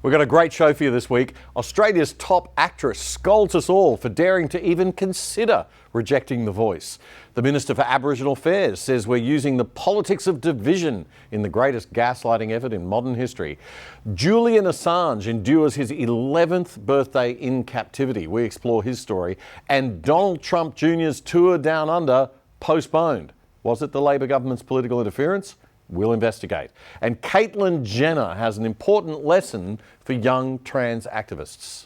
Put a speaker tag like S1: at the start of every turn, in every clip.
S1: We've got a great show for you this week. Australia's top actress scolds us all for daring to even consider rejecting The Voice. The Minister for Aboriginal Affairs says we're using the politics of division in the greatest gaslighting effort in modern history. Julian Assange endures his 11th birthday in captivity. We explore his story. And Donald Trump Jr.'s tour down under postponed. Was it the Labor government's political interference? We'll investigate. And Cate Blanchett has an important lesson for young trans activists.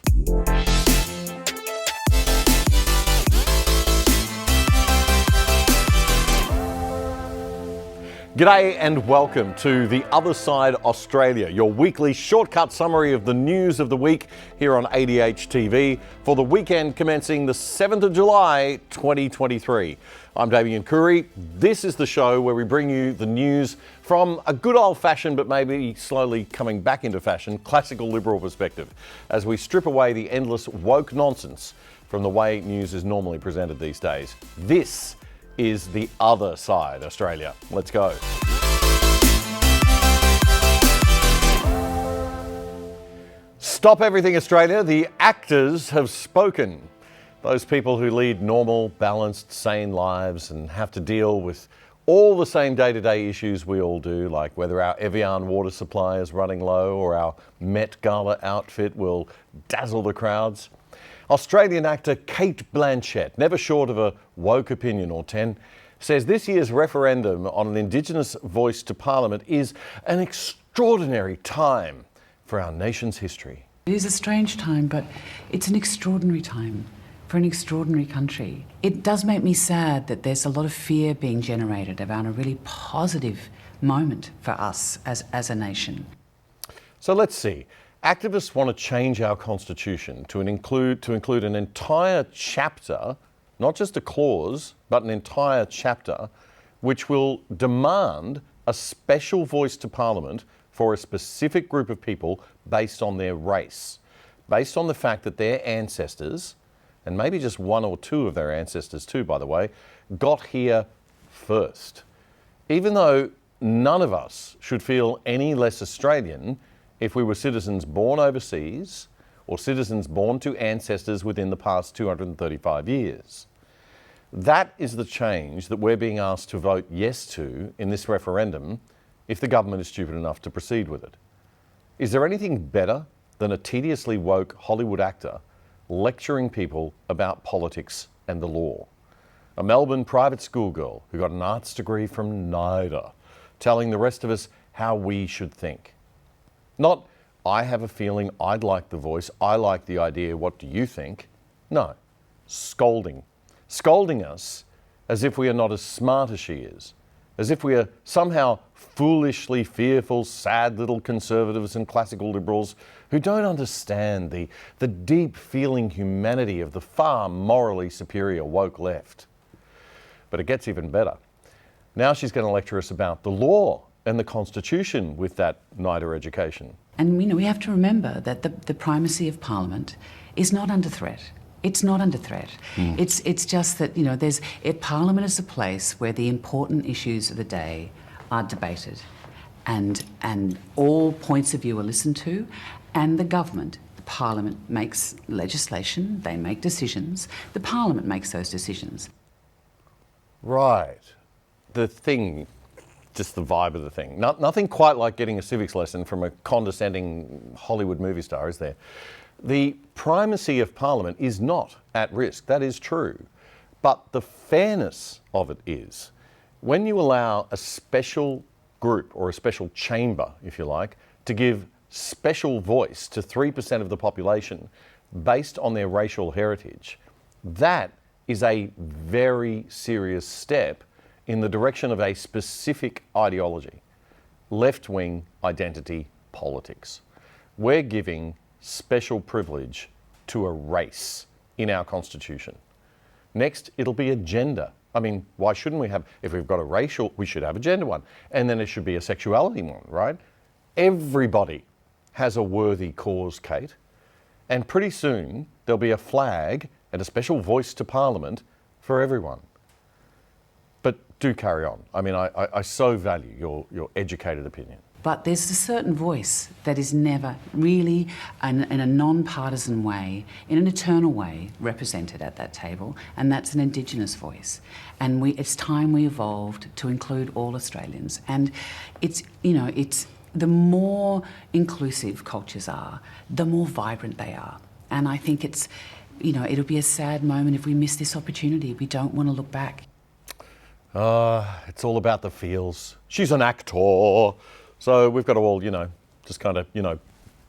S1: G'day and welcome to The Other Side Australia, your weekly shortcut summary of the news of the week here on ADH TV for the weekend commencing the 7th of July 2023. I'm Damian Coory. This is the show where we bring you the news from a good old-fashioned, but maybe slowly coming back into fashion, classical liberal perspective, as we strip away the endless woke nonsense from the way news is normally presented these days. This is The Other Side Australia. Let's go. Stop everything, Australia. The actors have spoken. Those people who lead normal, balanced, sane lives and have to deal with all the same day-to-day issues we all do, like whether our Evian water supply is running low or our Met Gala outfit will dazzle the crowds. Australian actor Cate Blanchett, never short of a woke opinion or 10, says this year's referendum on an Indigenous voice to Parliament is an extraordinary time for our nation's history.
S2: It is a strange time, but it's an extraordinary time for an extraordinary country. It does make me sad that there's a lot of fear being generated about a really positive moment for us as a nation.
S1: So let's see. Activists want to change our constitution to include an entire chapter, not just a clause, but an entire chapter, which will demand a special voice to Parliament for a specific group of people based on their race, based on the fact that their ancestors, and maybe just one or two of their ancestors too, by the way, got here first. Even though none of us should feel any less Australian if we were citizens born overseas or citizens born to ancestors within the past 235 years. That is the change that we're being asked to vote yes to in this referendum if the government is stupid enough to proceed with it. Is there anything better than a tediously woke Hollywood actor lecturing people about politics and the law? A Melbourne private schoolgirl who got an arts degree from NIDA, telling the rest of us how we should think. Not, I have a feeling I'd like The Voice, I like the idea, what do you think? No, scolding. Scolding us as if we are not as smart as she is, as if we are somehow foolishly fearful, sad little conservatives and classical liberals who don't understand the deep feeling humanity of the far morally superior woke left. But it gets even better. Now she's going to lecture us about the law and the Constitution with that NIDA education.
S2: And we have to remember that the primacy of Parliament is not under threat. It's not under threat. It's just that, Parliament is a place where the important issues of the day are debated and all points of view are listened to, and the government, the Parliament makes legislation, they make decisions, the Parliament makes those decisions.
S1: Right. The thing, just the vibe of the thing. Nothing quite like getting a civics lesson from a condescending Hollywood movie star, is there? The primacy of Parliament is not at risk, that is true. But the fairness of it is, when you allow a special group or a special chamber, if you like, to give special voice to 3% of the population based on their racial heritage, that is a very serious step in the direction of a specific ideology, left-wing identity politics. We're giving special privilege to a race in our constitution. Next, it'll be a gender. I mean, why shouldn't we have, if we've got a racial, we should have a gender one. And then it should be a sexuality one, right? Everybody has a worthy cause, Cate. And pretty soon, there'll be a flag and a special voice to Parliament for everyone. But do carry on. I mean, I so value your educated opinion.
S2: But there's a certain voice that is never really, in a non-partisan way, in an eternal way, represented at that table, and that's an Indigenous voice. And it's time we evolved to include all Australians. And it's the more inclusive cultures are, the more vibrant they are. And I think it'll be a sad moment if we miss this opportunity. We don't want to look back.
S1: It's all about the feels. She's an actor. So we've got to all, just kind of,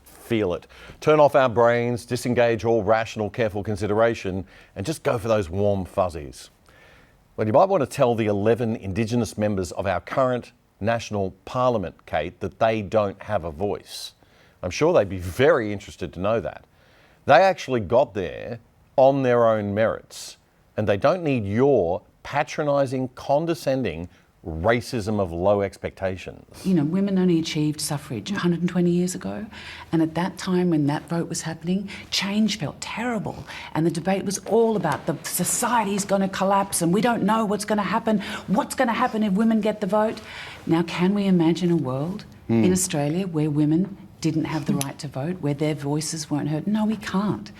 S1: feel it. Turn off our brains, disengage all rational, careful consideration, and just go for those warm fuzzies. Well, you might want to tell the 11 Indigenous members of our current National Parliament, Kate, that they don't have a voice. I'm sure they'd be very interested to know that. They actually got there on their own merits, and they don't need your patronising, condescending racism of low expectations.
S2: Women only achieved suffrage 120 years ago, and at that time when that vote was happening, change felt terrible, and the debate was all about the society's going to collapse and we don't know what's going to happen. What's going to happen if women get the vote? Now, can we imagine a world in Australia where women didn't have the right to vote, where their voices weren't heard? No, we can't.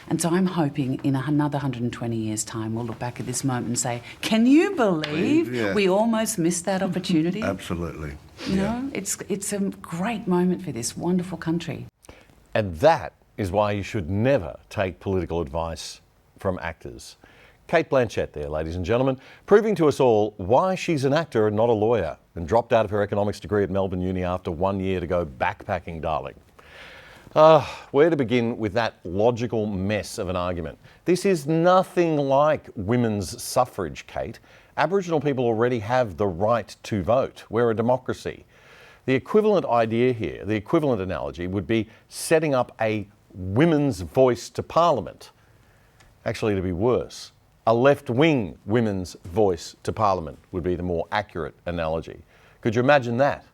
S2: And so I'm hoping in another 120 years' time we'll look back at this moment and say, can you believe we almost missed that opportunity?
S3: Absolutely.
S2: You know, it's a great moment for this wonderful country.
S1: And that is why you should never take political advice from actors. Cate Blanchett there, ladies and gentlemen, proving to us all why she's an actor and not a lawyer, and dropped out of her economics degree at Melbourne Uni after 1 year to go backpacking, darling. Where to begin with that logical mess of an argument? This is nothing like women's suffrage, Kate. Aboriginal people already have the right to vote. We're a democracy. The equivalent idea here, the equivalent analogy, would be setting up a women's voice to Parliament. Actually, to be worse, a left-wing women's voice to Parliament would be the more accurate analogy. Could you imagine that?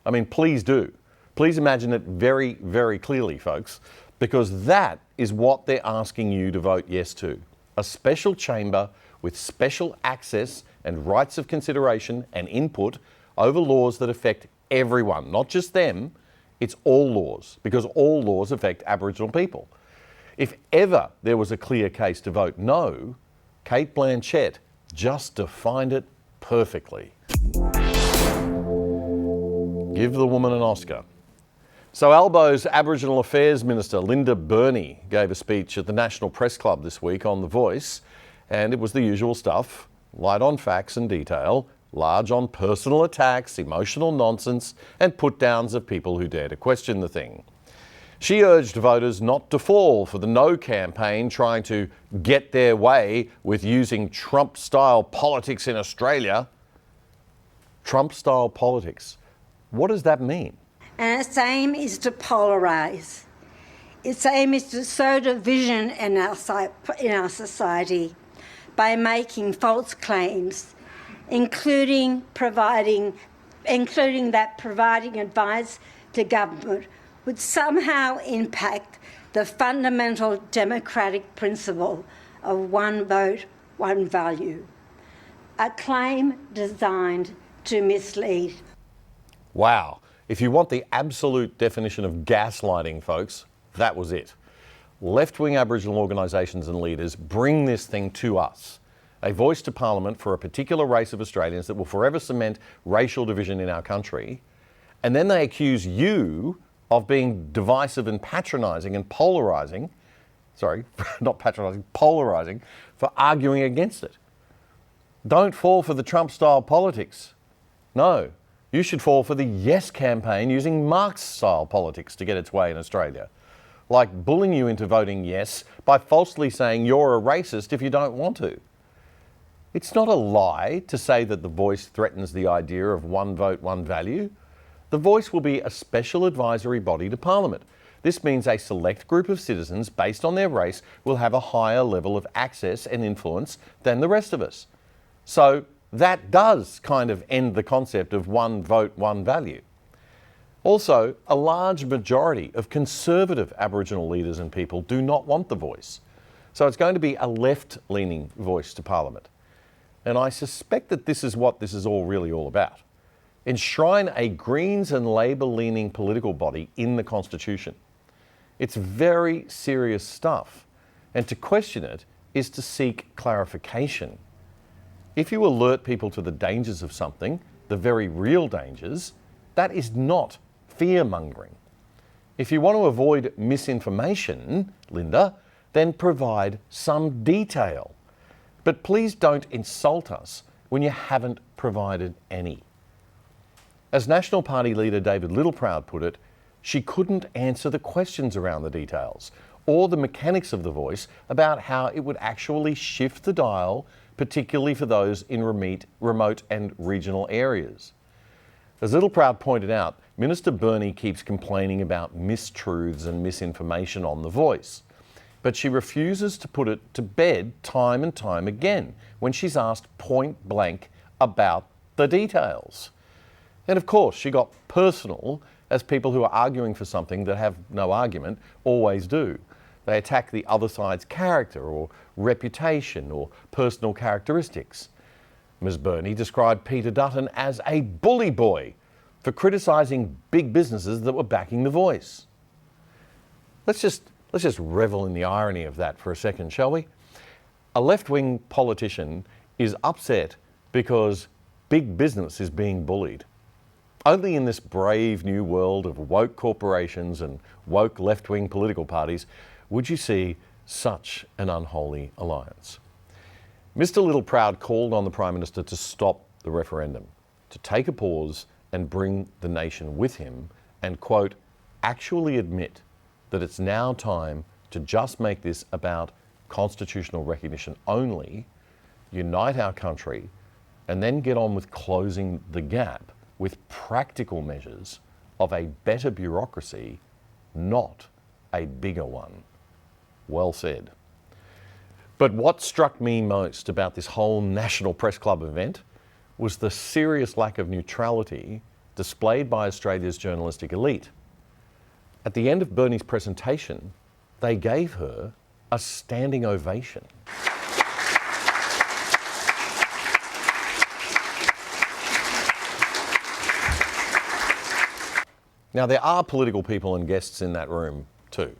S1: I mean, please do. Please imagine it very, very clearly, folks, because that is what they're asking you to vote yes to. A special chamber with special access and rights of consideration and input over laws that affect everyone, not just them. It's all laws, because all laws affect Aboriginal people. If ever there was a clear case to vote no, Cate Blanchett just defined it perfectly. Give the woman an Oscar. So Albo's Aboriginal Affairs Minister, Linda Burney, gave a speech at the National Press Club this week on The Voice, and it was the usual stuff, light on facts and detail, large on personal attacks, emotional nonsense, and put-downs of people who dare to question the thing. She urged voters not to fall for the No campaign trying to get their way with using Trump-style politics in Australia. Trump-style politics. What does that mean?
S4: And its aim is to polarise. Its aim is to sow division in our society by making false claims, including that providing advice to government would somehow impact the fundamental democratic principle of one vote, one value. A claim designed to mislead.
S1: Wow. If you want the absolute definition of gaslighting, folks, that was it. Left-wing Aboriginal organisations and leaders bring this thing to us. A voice to Parliament for a particular race of Australians that will forever cement racial division in our country. And then they accuse you of being divisive and patronising and polarising, sorry, not patronising, polarising, for arguing against it. Don't fall for the Trump-style politics. No. You should fall for the Yes campaign using Marx-style politics to get its way in Australia. Like bullying you into voting yes by falsely saying you're a racist if you don't want to. It's not a lie to say that The Voice threatens the idea of one vote, one value. The Voice will be a special advisory body to Parliament. This means a select group of citizens based on their race will have a higher level of access and influence than the rest of us. So that does kind of end the concept of one vote, one value. Also, a large majority of conservative Aboriginal leaders and people do not want The Voice. So it's going to be a left-leaning voice to Parliament. And I suspect that this is what this is all really all about. enshrine a Greens and Labor-leaning political body in the Constitution. It's very serious stuff, and to question it is to seek clarification. If you alert people to the dangers of something, the very real dangers, that is not fear-mongering. If you want to avoid misinformation, Linda, then provide some detail. But please don't insult us when you haven't provided any. As National Party leader David Littleproud put it, she couldn't answer the questions around the details or the mechanics of the voice about how it would actually shift the dial, particularly for those in remote and regional areas. As Littleproud pointed out, Minister Burney keeps complaining about mistruths and misinformation on the voice, but she refuses to put it to bed time and time again when she's asked point blank about the details. And of course, she got personal, as people who are arguing for something that have no argument always do. They attack the other side's character or reputation or personal characteristics. Ms Burney described Peter Dutton as a bully boy for criticising big businesses that were backing the voice. Let's just revel in the irony of that for a second, shall we? A left-wing politician is upset because big business is being bullied. Only in this brave new world of woke corporations and woke left-wing political parties would you see such an unholy alliance. Mr Littleproud called on the Prime Minister to stop the referendum, to take a pause and bring the nation with him and, quote, actually admit that it's now time to just make this about constitutional recognition only, unite our country, and then get on with closing the gap with practical measures of a better bureaucracy, not a bigger one. Well said. But what struck me most about this whole National Press Club event was the serious lack of neutrality displayed by Australia's journalistic elite. At the end of Burney's presentation, they gave her a standing ovation. Now, there are political people and guests in that room too,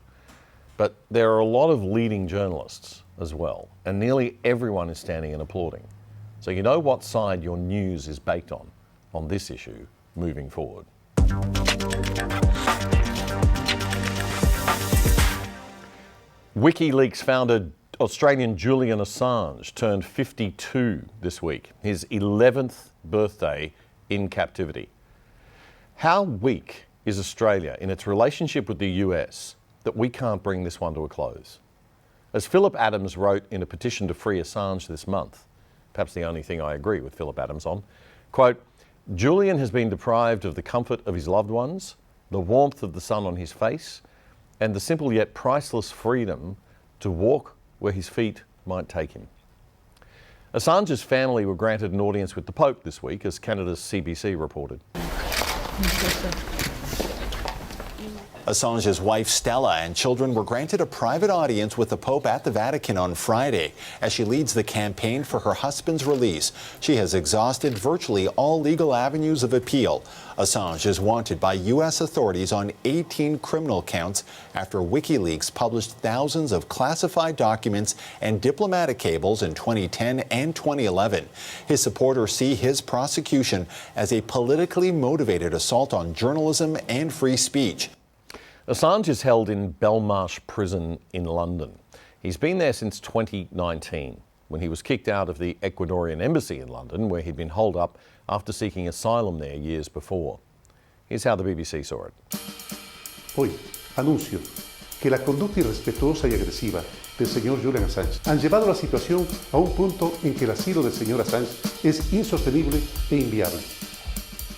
S1: but there are a lot of leading journalists as well, and nearly everyone is standing and applauding. So you know what side your news is baked on this issue moving forward. WikiLeaks founder Australian Julian Assange turned 52 this week, his 11th birthday in captivity. How weak is Australia in its relationship with the US that we can't bring this one to a close? As Philip Adams wrote in a petition to free Assange this month, perhaps the only thing I agree with Philip Adams on, quote, Julian has been deprived of the comfort of his loved ones, the warmth of the sun on his face, and the simple yet priceless freedom to walk where his feet might take him. Assange's family were granted an audience with the Pope this week, as Canada's CBC reported.
S3: Assange's wife Stella and children were granted a private audience with the Pope at the Vatican on Friday as she leads the campaign for her husband's release. She has exhausted virtually all legal avenues of appeal. Assange is wanted by U.S. authorities on 18 criminal counts after WikiLeaks published thousands of classified documents and diplomatic cables in 2010 and 2011. His supporters see his prosecution as a politically motivated assault on journalism and free speech.
S1: Assange is held in Belmarsh Prison in London. He's been there since 2019, when he was kicked out of the Ecuadorian embassy in London, where he'd been holed up after seeking asylum there years before. Here's how the BBC saw it.
S5: Hoy anuncio que la conducta irrespetuosa y agresiva del señor Julian Assange han llevado la situación a un punto en que el asilo del señor Assange es insostenible e inviable.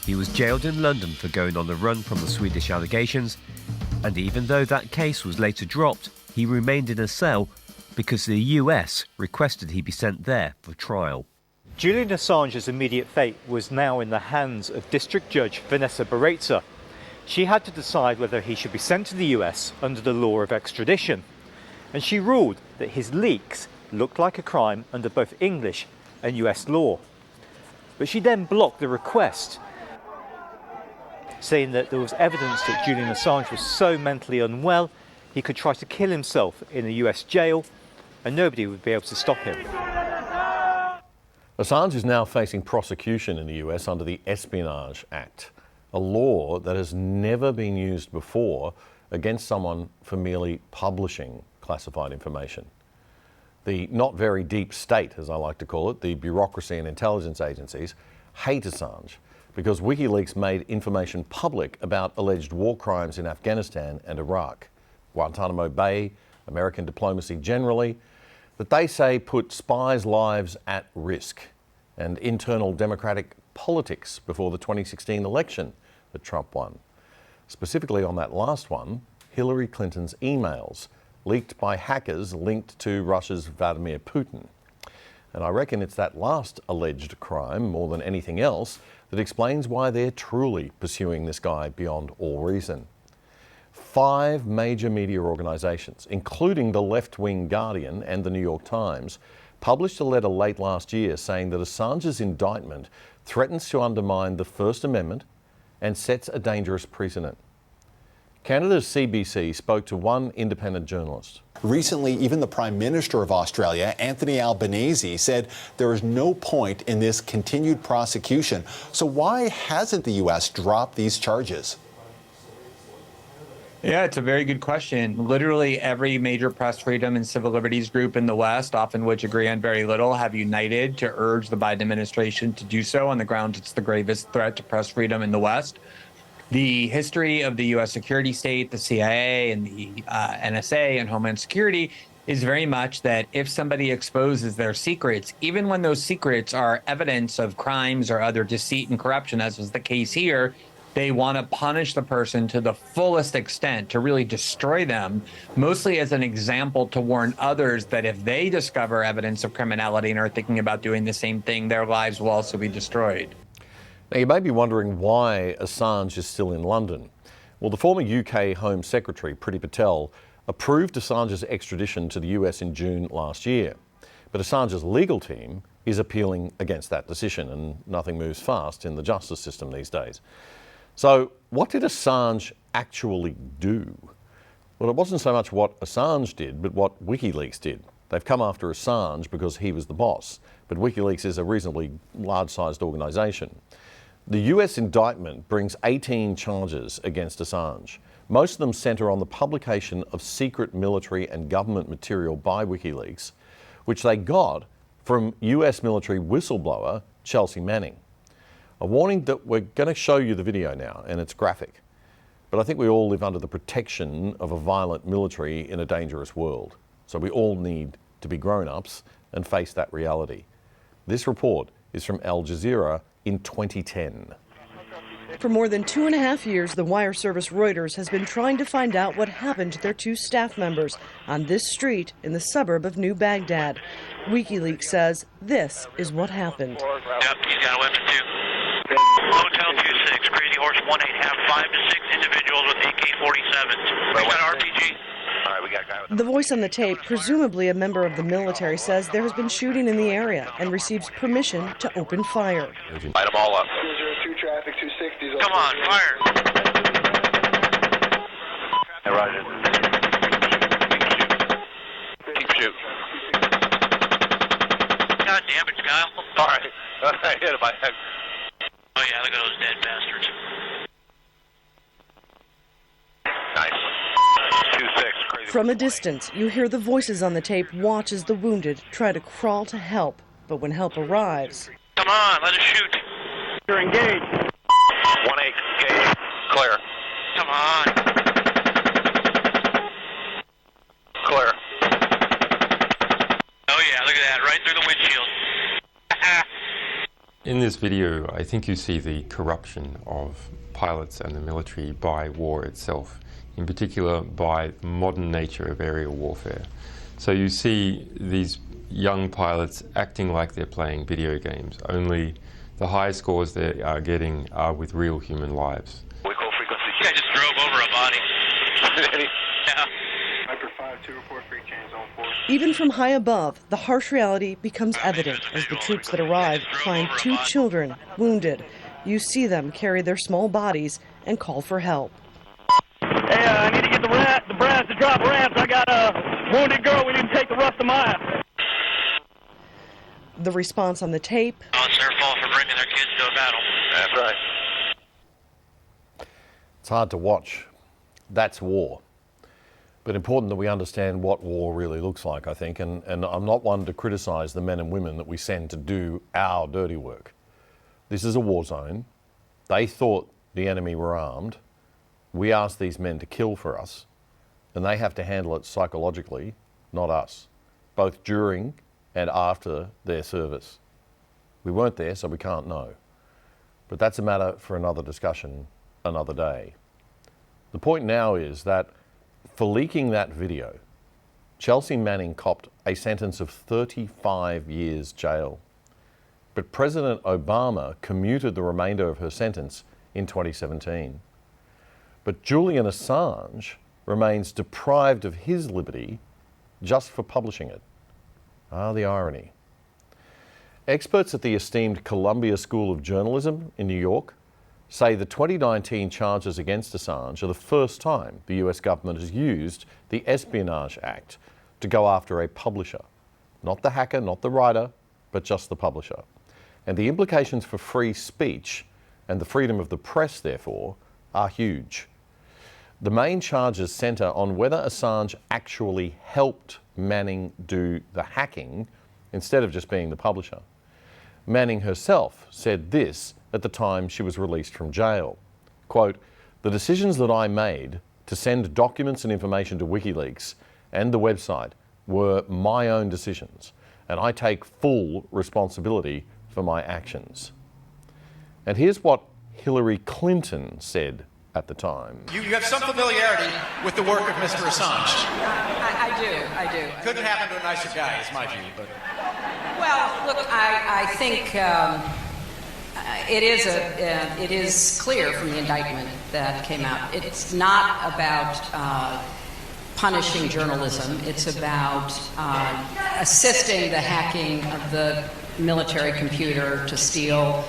S6: He was jailed in London for going on the run from the Swedish allegations, and even though that case was later dropped, he remained in a cell because the US requested he be sent there for trial.
S7: Julian Assange's immediate fate was now in the hands of District Judge Vanessa Barreza. She had to decide whether he should be sent to the US under the law of extradition, and she ruled that his leaks looked like a crime under both English and US law. But she then blocked the request. saying that there was evidence that Julian Assange was so mentally unwell he could try to kill himself in a US jail and nobody would be able to stop him.
S1: Assange is now facing prosecution in the US under the Espionage Act, a law that has never been used before against someone for merely publishing classified information. The not very deep state, as I like to call it, the bureaucracy and intelligence agencies, hate Assange because WikiLeaks made information public about alleged war crimes in Afghanistan and Iraq, Guantanamo Bay, American diplomacy generally, that they say put spies' lives at risk, and internal democratic politics before the 2016 election that Trump won. Specifically on that last one, Hillary Clinton's emails leaked by hackers linked to Russia's Vladimir Putin. And I reckon it's that last alleged crime, more than anything else, that explains why they're truly pursuing this guy beyond all reason. 5 major media organisations, including the left-wing Guardian and the New York Times, published a letter late last year saying that Assange's indictment threatens to undermine the First Amendment and sets a dangerous precedent. Canada's CBC spoke to one independent journalist.
S3: Recently, even the Prime Minister of Australia, Anthony Albanese, said there is no point in this continued prosecution. So why hasn't the U.S. dropped these charges?
S8: Yeah, it's a very good question. Literally every major press freedom and civil liberties group in the West, often which agree on very little, have united to urge the Biden administration to do so on the grounds it's the gravest threat to press freedom in the West. The history of the U.S. security state, the CIA and the NSA and Homeland Security is very much that if somebody exposes their secrets, even when those secrets are evidence of crimes or other deceit and corruption, as was the case here, they want to punish the person to the fullest extent, to really destroy them, mostly as an example to warn others that if they discover evidence of criminality and are thinking about doing the same thing, their lives will also be destroyed.
S1: Now, you may be wondering why Assange is still in London. Well, the former UK Home Secretary, Priti Patel, approved Assange's extradition to the US in June last year. But Assange's legal team is appealing against that decision, and nothing moves fast in the justice system these days. So what did Assange actually do? Well, it wasn't so much what Assange did, but what WikiLeaks did. They've come after Assange because he was the boss, but WikiLeaks is a reasonably large-sized organisation. The US indictment brings 18 charges against Assange. Most of them centre on the publication of secret military and government material by WikiLeaks, which they got from US military whistleblower Chelsea Manning. A warning that we're going to show you the video now, and it's graphic. But I think we all live under the protection of a violent military in a dangerous world. So we all need to be grown-ups and face that reality. This report is from Al Jazeera in 2010.
S9: For more than 2.5 years, the wire service Reuters has been trying to find out what happened to their 2 staff members on this street in the suburb of New Baghdad. WikiLeaks says this is what happened.
S10: Yep, he's got a weapon too. Hotel 26, Crazy Horse 18, have 5 to 6 individuals with AK-47s. We got RPG. All right, we got a guy with...
S9: The voice on the tape, presumably a member of the military, says there has been shooting in the area and receives permission to open fire.
S10: Light them all up.
S11: 202 traffic, 260s.
S10: Come on, fire. Hey, Roger. Keep shooting. God damn it, Kyle. All right. I hit him by head. Oh, yeah, look at those dead bastards. Nice. 2-6, crazy.
S9: From a distance, you hear the voices on the tape watch as the wounded try to crawl to help. But when help arrives...
S10: Come on, let us shoot. You're engaged. 1-8, engaged. Clear. Come on. Clear. Oh, yeah, look at that, right through the windshield.
S12: In this video, I think you see the corruption of pilots and the military by war itself, in particular by the modern nature of aerial warfare. So you see these young pilots acting like they're playing video games, only the high scores they are getting are with real human lives.
S10: We call frequency. Yeah, I just drove over a body. Yeah.
S11: Viper 5-2, report free chains on 4.
S9: Even from high above, the harsh reality becomes evident as the troops that arrive find 2 children wounded. You see them carry their small bodies and call for help.
S13: Hey, I need to get the brass to drop ramps. I got a wounded girl. We need to take the rest of mine.
S9: The response on the tape.
S10: Oh, it's their fault for bringing their kids to a battle. That's right.
S1: It's hard to watch. That's war. But important that we understand what war really looks like, I think. And I'm not one to criticise the men and women that we send to do our dirty work. This is a war zone. They thought the enemy were armed. We asked these men to kill for us. And they have to handle it psychologically, not us, both during and after their service. We weren't there, so we can't know. But that's a matter for another discussion, another day. The point now is that for leaking that video, Chelsea Manning copped a sentence of 35 years jail. But President Obama commuted the remainder of her sentence in 2017. But Julian Assange remains deprived of his liberty just for publishing it. Ah, the irony. Experts at the esteemed Columbia School of Journalism in New York say the 2019 charges against Assange are the first time the US government has used the Espionage Act to go after a publisher. Not the hacker, not the writer, but just the publisher. And the implications for free speech and the freedom of the press, therefore, are huge. The main charges centre on whether Assange actually helped Manning do the hacking instead of just being the publisher. Manning herself said this at the time she was released from jail. Quote, "The decisions that I made to send documents and information to WikiLeaks and the website were my own decisions, and I take full responsibility for my actions." And here's what Hillary Clinton said at the time.
S14: You have some familiarity with the work of Mr. Assange.
S15: I do.
S14: Couldn't happen to a nicer guy, is my view. But
S15: Well, look, I think it is clear from the indictment that came out. It's not about punishing journalism. It's about assisting the hacking of the military computer to steal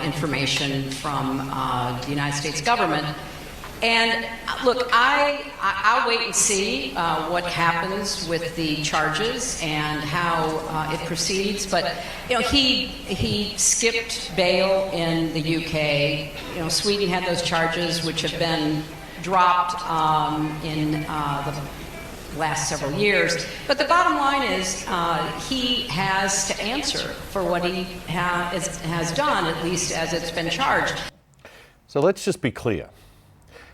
S15: information from the United States government. And look, I'll wait and see what happens with the charges and how it proceeds. But you know, he skipped bail in the UK. You know, Sweden had those charges, which have been dropped in the last several years. But the bottom line is he has to answer for what he has done, at least as it's been charged.
S1: So let's just be clear.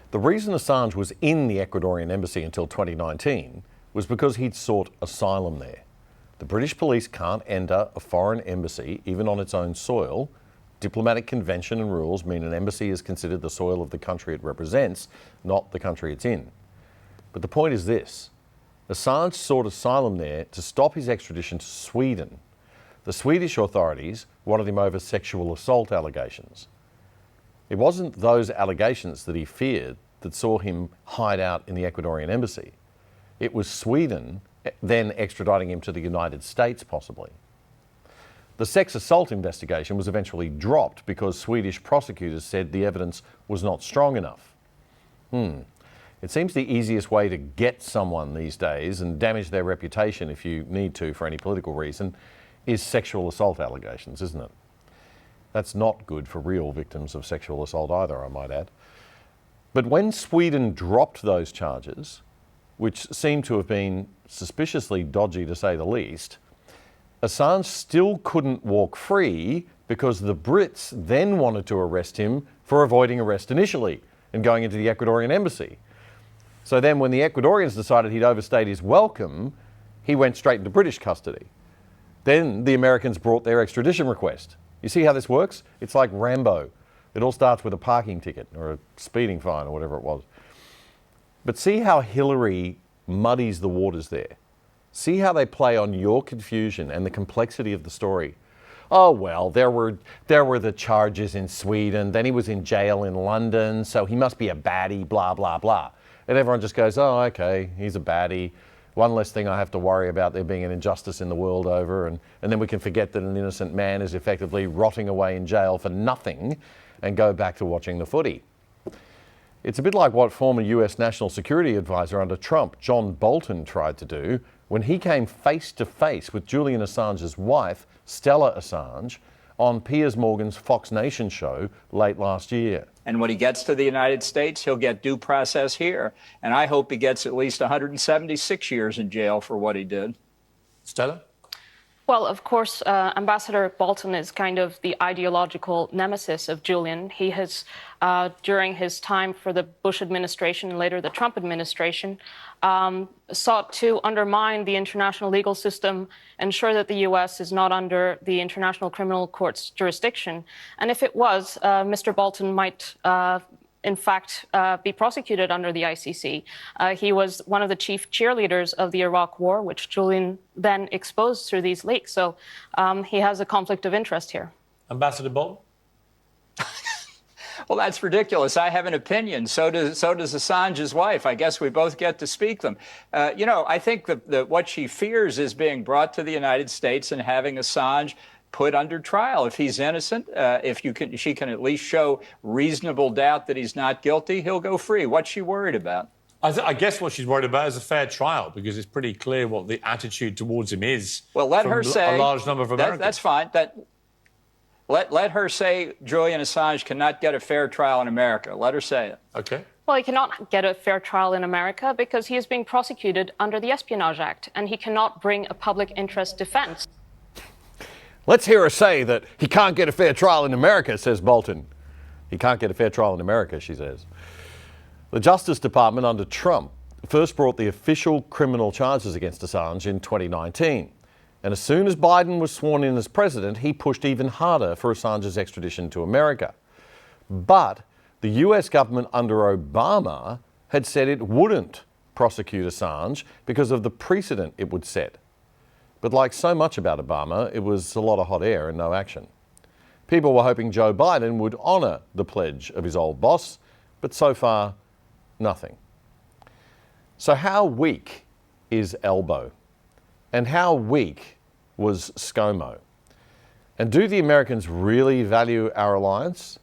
S1: The reason Assange was in the Ecuadorian embassy until 2019 was because he'd sought asylum there. The British police can't enter a foreign embassy, even on its own soil. Diplomatic convention and rules mean an embassy is considered the soil of the country it represents, not the country it's in. But the point is this. Assange sought asylum there to stop his extradition to Sweden. The Swedish authorities wanted him over sexual assault allegations. It wasn't those allegations that he feared that saw him hide out in the Ecuadorian embassy. It was Sweden then extraditing him to the United States, possibly. The sex assault investigation was eventually dropped because Swedish prosecutors said the evidence was not strong enough. It seems the easiest way to get someone these days and damage their reputation if you need to for any political reason is sexual assault allegations, isn't it? That's not good for real victims of sexual assault either, I might add. But when Sweden dropped those charges, which seemed to have been suspiciously dodgy to say the least, Assange still couldn't walk free because the Brits then wanted to arrest him for avoiding arrest initially and going into the Ecuadorian embassy. So then when the Ecuadorians decided he'd overstayed his welcome, he went straight into British custody. Then the Americans brought their extradition request. You see how this works? It's like Rambo. It all starts with a parking ticket or a speeding fine or whatever it was. But see how Hillary muddies the waters there. See how they play on your confusion and the complexity of the story. Oh, well, there were the charges in Sweden, then he was in jail in London, so he must be a baddie, blah, blah, blah. And everyone just goes, oh, okay, he's a baddie. One less thing I have to worry about there being an injustice in the world over, and then we can forget that an innocent man is effectively rotting away in jail for nothing and go back to watching the footy. It's a bit like what former US National Security Advisor under Trump, John Bolton, tried to do when he came face to face with Julian Assange's wife, Stella Assange, on Piers Morgan's Fox Nation show late last year.
S16: And when he gets to the United States, he'll get due process here. And I hope he gets at least 176 years in jail for what he did.
S17: Stella?
S18: Well, of course, Ambassador Bolton is kind of the ideological nemesis of Julian. He has, during his time for the Bush administration and later the Trump administration, sought to undermine the international legal system, ensure that the U.S. is not under the International Criminal Court's jurisdiction. And if it was, Mr. Bolton might in fact, be prosecuted under the ICC. He was one of the chief cheerleaders of the Iraq War, which Julian then exposed through these leaks. So he has a conflict of interest here.
S17: Ambassador Bolton?
S16: Well, that's ridiculous. I have an opinion. So does Assange's wife. I guess we both get to speak them. I think that what she fears is being brought to the United States and having Assange put under trial. If he's innocent, she can at least show reasonable doubt that he's not guilty, he'll go free. What's she worried about?
S17: I guess what she's worried about is a fair trial, because it's pretty clear what the attitude towards him is.
S16: Well, let her say
S17: a large number of Americans.
S16: That's fine. Let her say Julian Assange cannot get a fair trial in America. Let her say it.
S17: Okay.
S18: Well, he cannot get a fair trial in America because he is being prosecuted under the Espionage Act, and he cannot bring a public interest defense.
S1: Let's hear her say that he can't get a fair trial in America, says Bolton. He can't get a fair trial in America, she says. The Justice Department under Trump first brought the official criminal charges against Assange in 2019. And as soon as Biden was sworn in as president, he pushed even harder for Assange's extradition to America. But the US government under Obama had said it wouldn't prosecute Assange because of the precedent it would set. But like so much about Obama, it was a lot of hot air and no action. People were hoping Joe Biden would honour the pledge of his old boss, but so far, nothing. So how weak is Albo? And how weak was ScoMo? And do the Americans really value our alliance?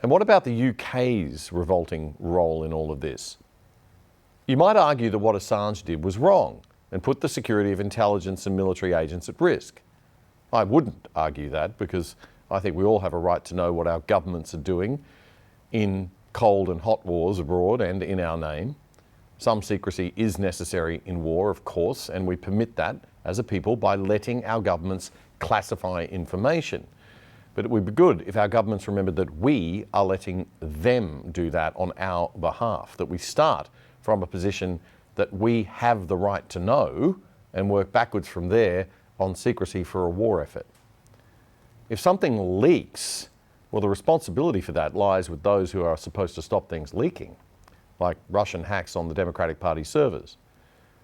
S1: And what about the UK's revolting role in all of this? You might argue that what Assange did was wrong and put the security of intelligence and military agents at risk. I wouldn't argue that, because I think we all have a right to know what our governments are doing in cold and hot wars abroad and in our name. Some secrecy is necessary in war, of course, and we permit that as a people by letting our governments classify information. But it would be good if our governments remembered that we are letting them do that on our behalf, that we start from a position that we have the right to know and work backwards from there on secrecy for a war effort. If something leaks, well, the responsibility for that lies with those who are supposed to stop things leaking, like Russian hacks on the Democratic Party servers.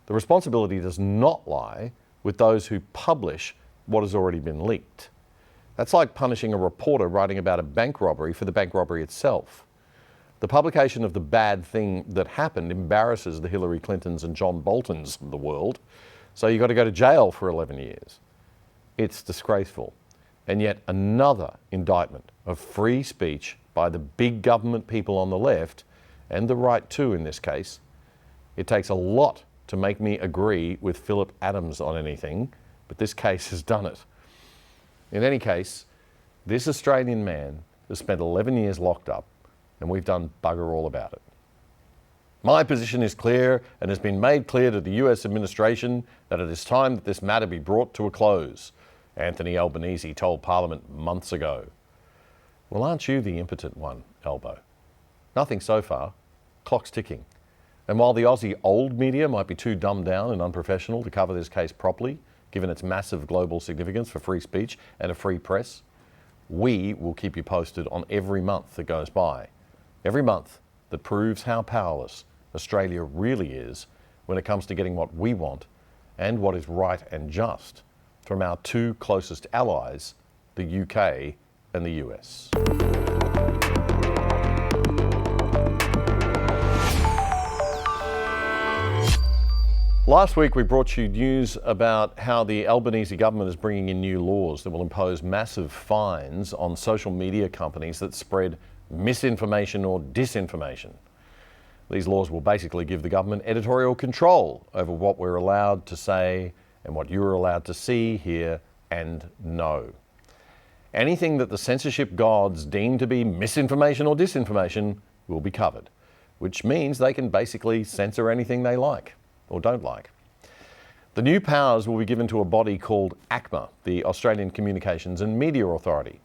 S1: The responsibility does not lie with those who publish what has already been leaked. That's like punishing a reporter writing about a bank robbery for the bank robbery itself. The publication of the bad thing that happened embarrasses the Hillary Clintons and John Boltons of the world, so you've got to go to jail for 11 years. It's disgraceful. And yet another indictment of free speech by the big government people on the left, and the right too in this case. It takes a lot to make me agree with Philip Adams on anything, but this case has done it. In any case, this Australian man has spent 11 years locked up, and we've done bugger all about it. My position is clear and has been made clear to the US administration that it is time that this matter be brought to a close, Anthony Albanese told Parliament months ago. Well, aren't you the impotent one, Albo? Nothing so far. Clock's ticking. And while the Aussie old media might be too dumbed down and unprofessional to cover this case properly, given its massive global significance for free speech and a free press, we will keep you posted on every month that goes by. Every month that proves how powerless Australia really is when it comes to getting what we want and what is right and just from our two closest allies, the UK and the US. Last week we brought you news about how the Albanese government is bringing in new laws that will impose massive fines on social media companies that spread misinformation or disinformation. These laws will basically give the government editorial control over what we're allowed to say and what you're allowed to see, hear and know. Anything that the censorship gods deem to be misinformation or disinformation will be covered, which means they can basically censor anything they like or don't like. The new powers will be given to a body called ACMA, the Australian Communications and Media Authority.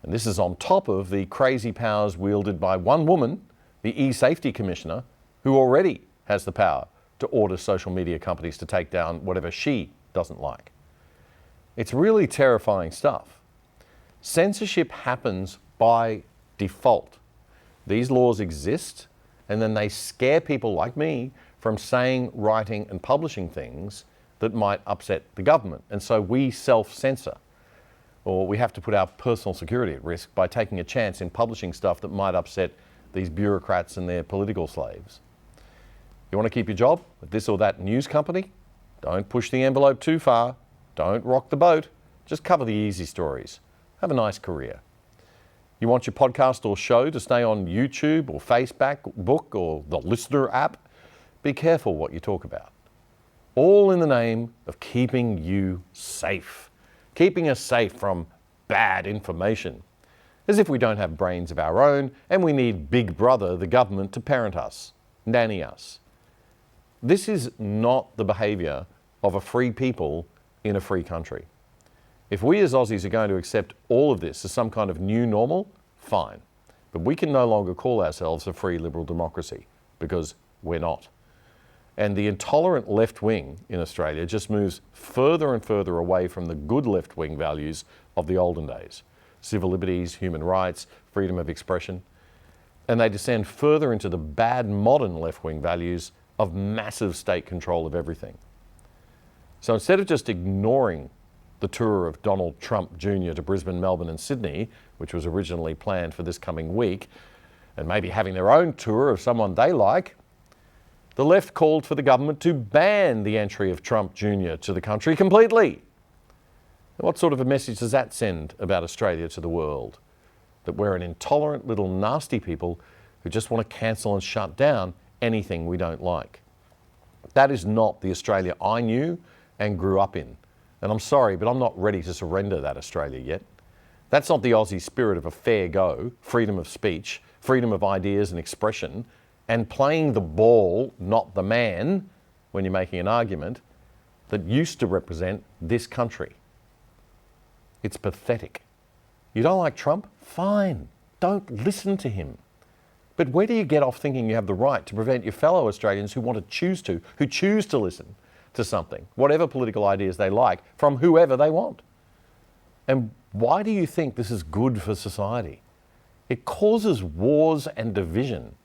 S1: And this is on top of the crazy powers wielded by one woman, the E-Safety Commissioner, who already has the power to order social media companies to take down whatever she doesn't like. It's really terrifying stuff. Censorship happens by default. These laws exist, and then they scare people like me from saying, writing and publishing things that might upset the government. And so we self-censor, or we have to put our personal security at risk by taking a chance in publishing stuff that might upset these bureaucrats and their political slaves. You want to keep your job at this or that news company? Don't push the envelope too far. Don't rock the boat. Just cover the easy stories. Have a nice career. You want your podcast or show to stay on YouTube or Facebook or the Listener app? Be careful what you talk about. All in the name of keeping you safe. Keeping us safe from bad information. As if we don't have brains of our own and we need Big Brother, the government, to parent us, nanny us. This is not the behaviour of a free people in a free country. If we as Aussies are going to accept all of this as some kind of new normal, fine. But we can no longer call ourselves a free liberal democracy, because we're not. And the intolerant left wing in Australia just moves further and further away from the good left wing values of the olden days. Civil liberties, human rights, freedom of expression. And they descend further into the bad modern left wing values of massive state control of everything. So instead of just ignoring the tour of Donald Trump Jr. to Brisbane, Melbourne and Sydney, which was originally planned for this coming week, and maybe having their own tour of someone they like, the left called for the government to ban the entry of Trump Jr. to the country completely. What sort of a message does that send about Australia to the world? That we're an intolerant little nasty people who just want to cancel and shut down anything we don't like. That is not the Australia I knew and grew up in. And I'm sorry, but I'm not ready to surrender that Australia yet. That's not the Aussie spirit of a fair go, freedom of speech, freedom of ideas and expression, and playing the ball, not the man, when you're making an argument, that used to represent this country. It's pathetic. You don't like Trump? Fine. Don't listen to him. But where do you get off thinking you have the right to prevent your fellow Australians who choose to listen to something, whatever political ideas they like, from whoever they want? And why do you think this is good for society? It causes wars and division.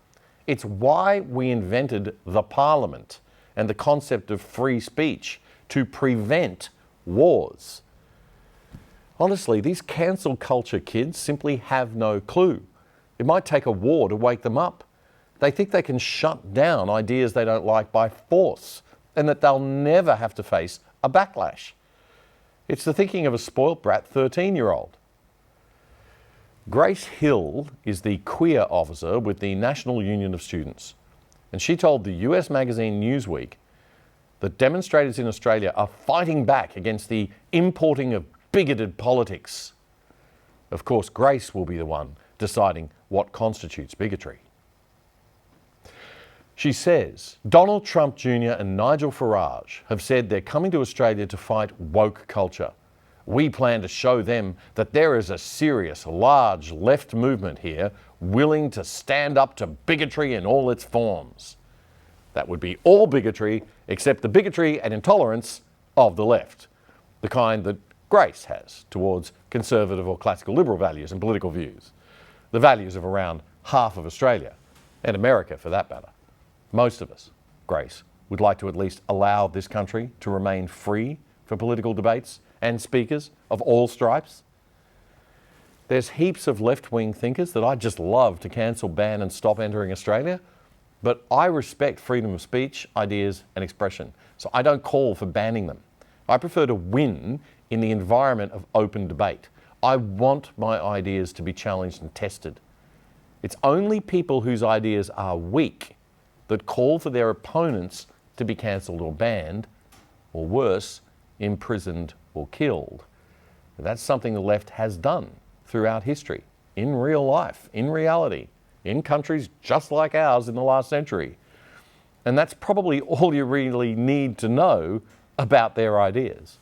S1: It's why we invented the parliament and the concept of free speech, to prevent wars. Honestly, these cancel culture kids simply have no clue. It might take a war to wake them up. They think they can shut down ideas they don't like by force, and that they'll never have to face a backlash. It's the thinking of a spoilt brat 13-year-old. Grace Hill is the queer officer with the National Union of Students, and she told the US magazine Newsweek that demonstrators in Australia are fighting back against the importing of bigoted politics. Of course, Grace will be the one deciding what constitutes bigotry. She says, Donald Trump Jr. and Nigel Farage have said they're coming to Australia to fight woke culture. We plan to show them that there is a serious, large left movement here willing to stand up to bigotry in all its forms. That would be all bigotry except the bigotry and intolerance of the left, the kind that Grace has towards conservative or classical liberal values and political views, the values of around half of Australia, and America for that matter. Most of us, Grace, would like to at least allow this country to remain free for political debates and speakers of all stripes. There's heaps of left-wing thinkers that I'd just love to cancel, ban and stop entering Australia, but I respect freedom of speech, ideas and expression, so I don't call for banning them. I prefer to win in the environment of open debate. I want my ideas to be challenged and tested. It's only people whose ideas are weak that call for their opponents to be cancelled or banned, or worse, imprisoned or killed. That's something the left has done throughout history, in real life, in reality, in countries just like ours in the last century. And that's probably all you really need to know about their ideas.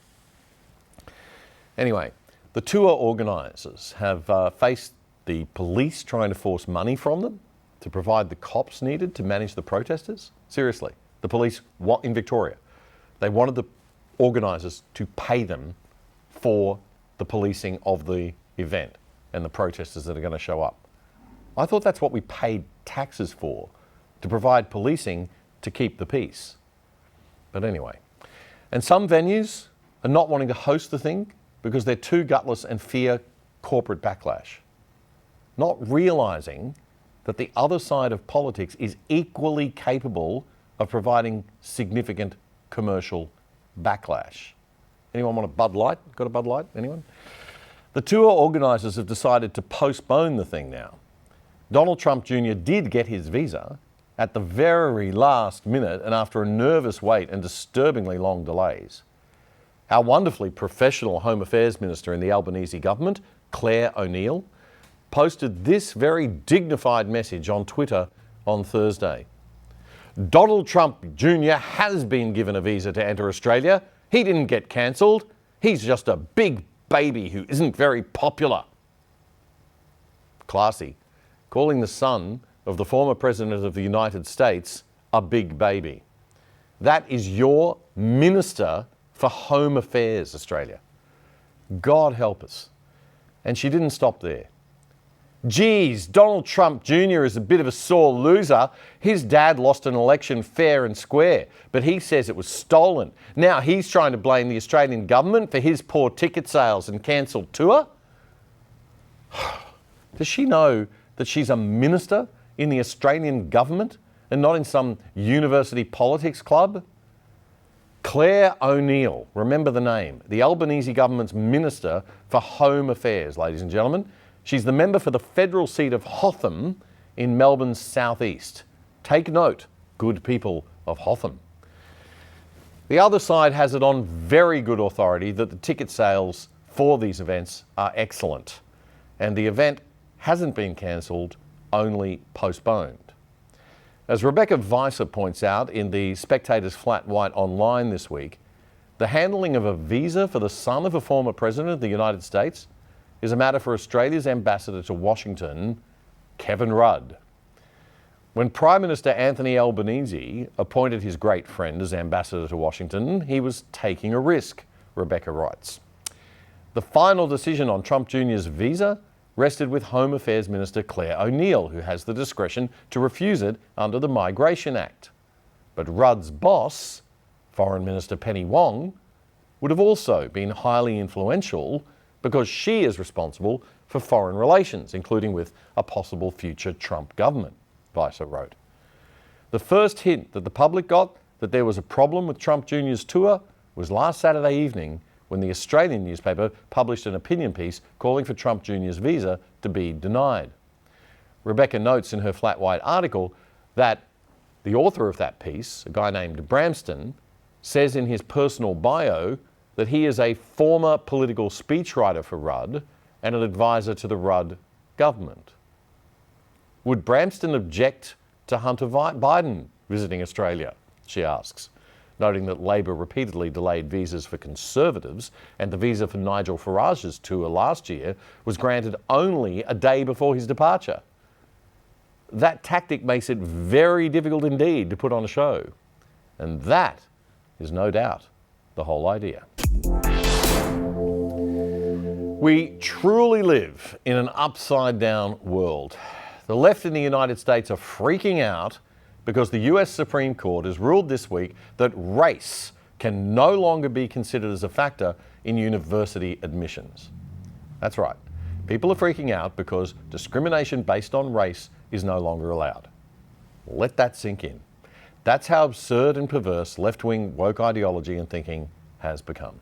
S1: Anyway, the tour organisers have faced the police trying to force money from them to provide the cops needed to manage the protesters. Seriously, the police in Victoria, they wanted the organisers to pay them for the policing of the event and the protesters that are going to show up. I thought that's what we paid taxes for, to provide policing to keep the peace. But anyway, and some venues are not wanting to host the thing because they're too gutless and fear corporate backlash, not realising that the other side of politics is equally capable of providing significant commercial backlash. Anyone want a Bud Light? Got a Bud Light? Anyone? The tour organisers have decided to postpone the thing now. Donald Trump Jr. did get his visa at the very last minute and after a nervous wait and disturbingly long delays. Our wonderfully professional Home Affairs Minister in the Albanese government, Claire O'Neill, posted this very dignified message on Twitter on Thursday. Donald Trump Jr. has been given a visa to enter Australia. He didn't get cancelled. He's just a big baby who isn't very popular. Classy. Calling the son of the former President of the United States a big baby. That is your Minister for Home Affairs, Australia. God help us. And she didn't stop there. Geez, Donald Trump Jr. is a bit of a sore loser. His dad lost an election fair and square, but he says it was stolen. Now he's trying to blame the Australian government for his poor ticket sales and cancelled tour? Does she know that she's a minister in the Australian government and not in some university politics club? Claire O'Neill, remember the name, the Albanese government's Minister for Home Affairs, ladies and gentlemen. She's the member for the federal seat of Hotham in Melbourne's southeast. Take note, good people of Hotham. The other side has it on very good authority that the ticket sales for these events are excellent, and the event hasn't been cancelled, only postponed. As Rebecca Weiser points out in the Spectator's Flat White Online this week, the handling of a visa for the son of a former president of the United States is a matter for Australia's ambassador to Washington, Kevin Rudd. When Prime Minister Anthony Albanese appointed his great friend as ambassador to Washington, he was taking a risk, Rebecca writes. The final decision on Trump Jr.'s visa rested with Home Affairs Minister Claire O'Neill, who has the discretion to refuse it under the Migration Act. But Rudd's boss, Foreign Minister Penny Wong, would have also been highly influential because she is responsible for foreign relations, including with a possible future Trump government, Weiser wrote. The first hint that the public got that there was a problem with Trump Jr.'s tour was last Saturday evening when the Australian newspaper published an opinion piece calling for Trump Jr.'s visa to be denied. Rebecca notes in her Flat White article that the author of that piece, a guy named Bramston, says in his personal bio that he is a former political speechwriter for Rudd and an advisor to the Rudd government. Would Bramston object to Hunter Biden visiting Australia, she asks, noting that Labor repeatedly delayed visas for Conservatives and the visa for Nigel Farage's tour last year was granted only a day before his departure. That tactic makes it very difficult indeed to put on a show. And that is no doubt the whole idea. We truly live in an upside-down world. The left in the United States are freaking out because the US Supreme Court has ruled this week that race can no longer be considered as a factor in university admissions. That's right. People are freaking out because discrimination based on race is no longer allowed. Let that sink in. That's how absurd and perverse left-wing woke ideology and thinking has become.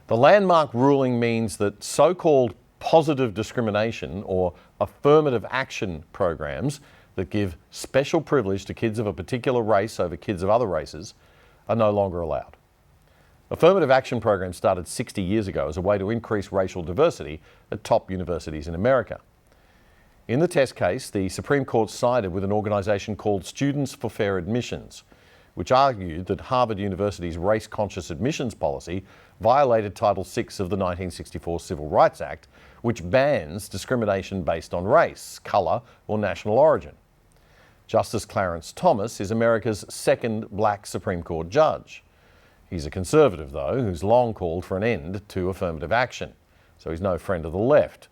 S1: The landmark ruling means that so-called positive discrimination or affirmative action programs that give special privilege to kids of a particular race over kids of other races are no longer allowed. Affirmative action programs started 60 years ago as a way to increase racial diversity at top universities in America. In the test case, the Supreme Court sided with an organisation called Students for Fair Admissions, which argued that Harvard University's race-conscious admissions policy violated Title VI of the 1964 Civil Rights Act, which bans discrimination based on race, colour or national origin. Justice Clarence Thomas is America's second black Supreme Court judge. He's a conservative, though, who's long called for an end to affirmative action, so he's no friend of the left.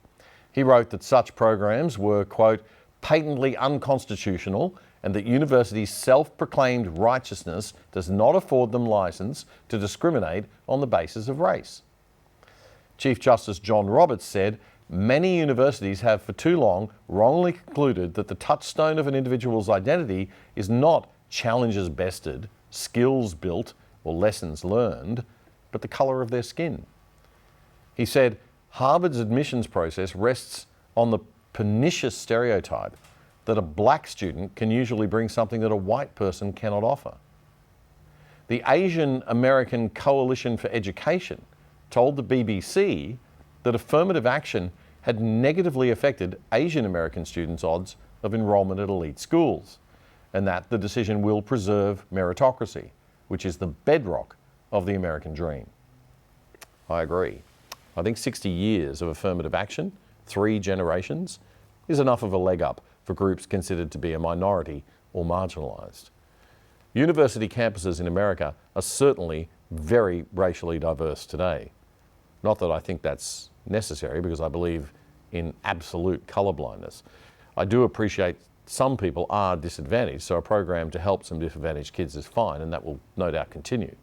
S1: He wrote that such programs were, quote, patently unconstitutional and that universities' self-proclaimed righteousness does not afford them licence to discriminate on the basis of race. Chief Justice John Roberts said, many universities have for too long wrongly concluded that the touchstone of an individual's identity is not challenges bested, skills built, or lessons learned, but the colour of their skin. He said, Harvard's admissions process rests on the pernicious stereotype that a black student can usually bring something that a white person cannot offer. The Asian American Coalition for Education told the BBC that affirmative action had negatively affected Asian American students' odds of enrolment at elite schools, and that the decision will preserve meritocracy, which is the bedrock of the American dream. I agree. I think 60 years of affirmative action, 3 generations, is enough of a leg up for groups considered to be a minority or marginalised. University campuses in America are certainly very racially diverse today. Not that I think that's necessary, because I believe in absolute colourblindness. I do appreciate some people are disadvantaged, so a program to help some disadvantaged kids is fine, and that will no doubt continue.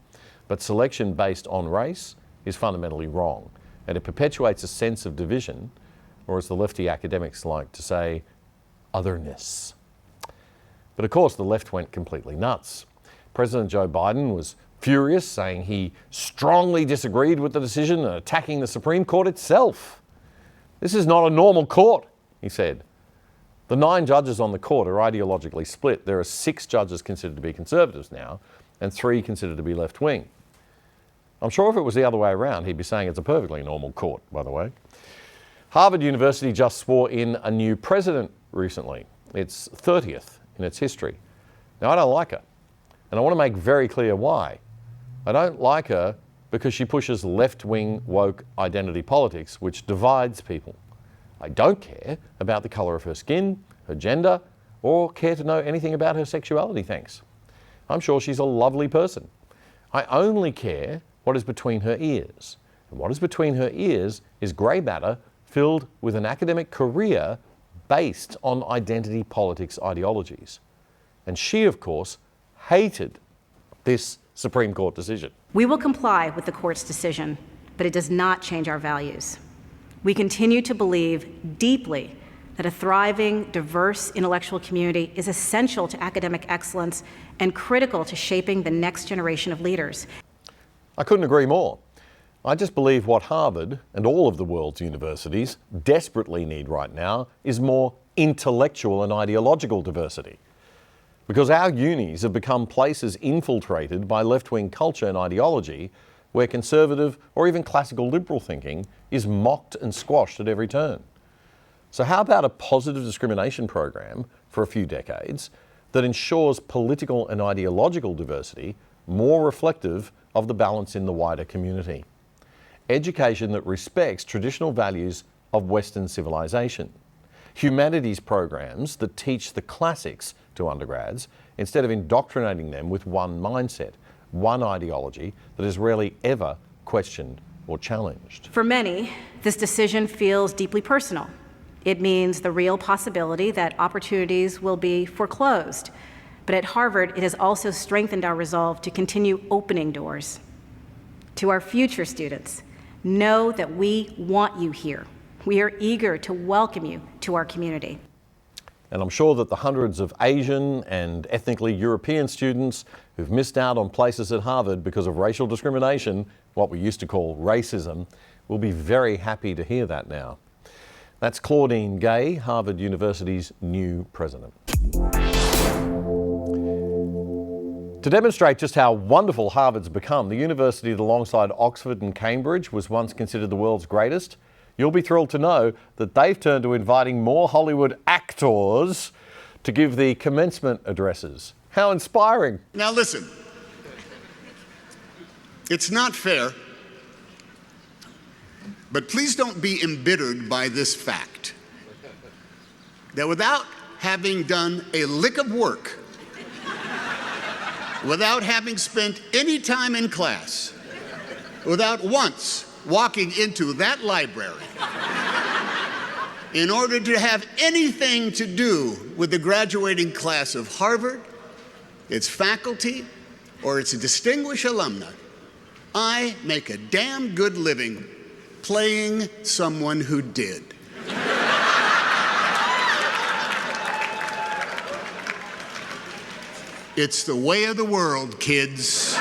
S1: But selection based on race is fundamentally wrong, and it perpetuates a sense of division, or as the lefty academics like to say, otherness. But of course the left went completely nuts. President Joe Biden was furious, saying he strongly disagreed with the decision and attacking the Supreme Court itself. This is not a normal court, he said. The 9 judges on the court are ideologically split. There are 6 judges considered to be conservatives now, and 3 considered to be left-wing. I'm sure if it was the other way around, he'd be saying it's a perfectly normal court, by the way. Harvard University just swore in a new president recently. It's 30th in its history. Now, I don't like her, and I want to make very clear why. I don't like her because she pushes left-wing woke identity politics, which divides people. I don't care about the colour of her skin, her gender, or care to know anything about her sexuality, thanks. I'm sure she's a lovely person. I only care what is between her ears. And what is between her ears is grey matter filled with an academic career based on identity politics ideologies. And she, of course, hated this Supreme Court decision.
S19: We will comply with the court's decision, but it does not change our values. We continue to believe deeply that a thriving, diverse intellectual community is essential to academic excellence and critical to shaping the next generation of leaders.
S1: I couldn't agree more. I just believe what Harvard and all of the world's universities desperately need right now is more intellectual and ideological diversity. Because our unis have become places infiltrated by left-wing culture and ideology where conservative or even classical liberal thinking is mocked and squashed at every turn. So how about a positive discrimination program for a few decades that ensures political and ideological diversity more reflective of the balance in the wider community? Education that respects traditional values of Western civilization. Humanities programs that teach the classics to undergrads instead of indoctrinating them with one mindset, one ideology that is rarely ever questioned or challenged.
S19: For many, this decision feels deeply personal. It means the real possibility that opportunities will be foreclosed. But at Harvard, it has also strengthened our resolve to continue opening doors. To our future students, know that we want you here. We are eager to welcome you to our community.
S1: And I'm sure that the hundreds of Asian and ethnically European students who've missed out on places at Harvard because of racial discrimination, what we used to call racism, will be very happy to hear that now. That's Claudine Gay, Harvard University's new president. To demonstrate just how wonderful Harvard's become, the university that alongside Oxford and Cambridge was once considered the world's greatest, you'll be thrilled to know that they've turned to inviting more Hollywood actors to give the commencement addresses. How inspiring.
S20: Now listen, it's not fair, but please don't be embittered by this fact that without having done a lick of work, without having spent any time in class, without once walking into that library, in order to have anything to do with the graduating class of Harvard, its faculty, or its distinguished alumni, I make a damn good living playing someone who did. It's the way of the world, kids.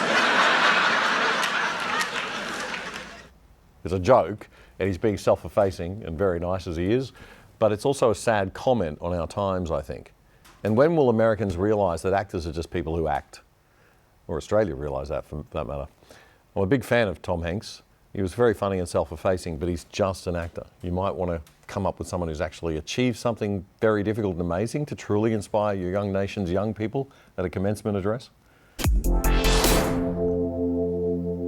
S1: It's a joke, and he's being self-effacing and very nice as he is, but it's also a sad comment on our times, I think. And when will Americans realise that actors are just people who act? Or Australia realise that, for that matter. I'm a big fan of Tom Hanks. He was very funny and self-effacing, but he's just an actor. You might want to come up with someone who's actually achieved something very difficult and amazing to truly inspire your young nation's young people at a commencement address.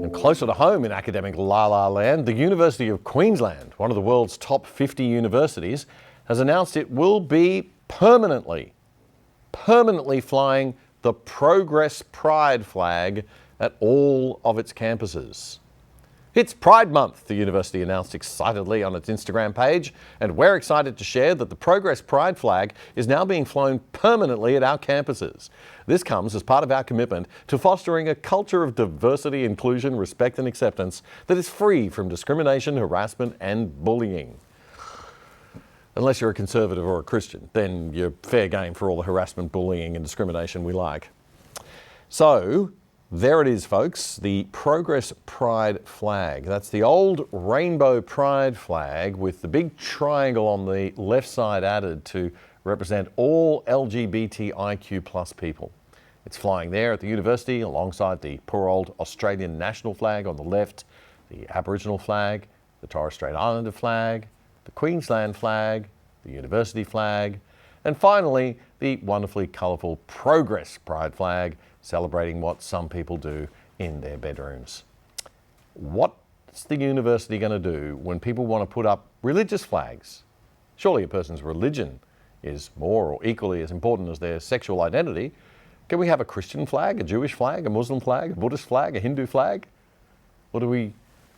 S1: And closer to home in academic la-la land, the University of Queensland, one of the world's top 50 universities, has announced it will be permanently flying the Progress Pride flag at all of its campuses. It's Pride Month, the university announced excitedly on its Instagram page, and we're excited to share that the Progress Pride flag is now being flown permanently at our campuses. This comes as part of our commitment to fostering a culture of diversity, inclusion, respect and acceptance that is free from discrimination, harassment and bullying. Unless you're a conservative or a Christian, then you're fair game for all the harassment, bullying and discrimination we like. So, there it is, folks, the Progress Pride flag. That's the old rainbow pride flag with the big triangle on the left side added to represent all LGBTIQ plus people. It's flying there at the university alongside the poor old Australian national flag on the left, the Aboriginal flag, the Torres Strait Islander flag, the Queensland flag, the university flag, and finally the wonderfully colourful Progress Pride flag, celebrating what some people do in their bedrooms. What's the university going to do when people want to put up religious flags? Surely a person's religion is more or equally as important as their sexual identity. Can we have a Christian flag, a Jewish flag, a Muslim flag, a Buddhist flag, a Hindu flag? Or do we